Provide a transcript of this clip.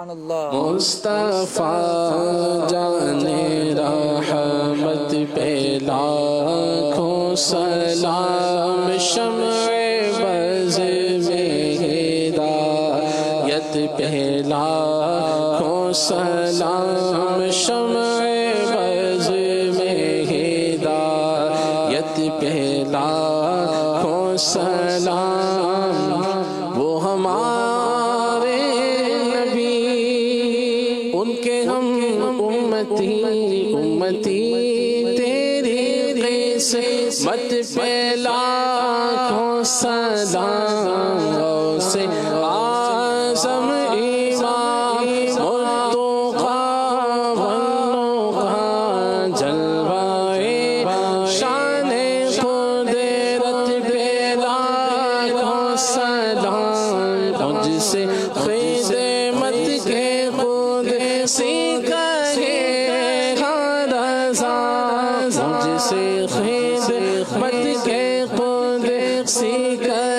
مصطفیٰ جانے رحمت پہ لاکھوں سلام، شمع بز میں ہدایت پہ لاکھوں سلام، شمع بز میں ہدایت پہ لاکھوں سلام۔ وہ ہمارے نبی، ان کے ہم امتی تیری قسمت پہ لاکھوں سلام۔ غوث اعظم امام مرتقیٰ والنقیٰ، جلوائے شان قدرت پہ لاکھوں سلام۔ مجھ سے خدمت کے قدسی کرے ہر رضا، مجھ سے خدمت کے قدسی کرے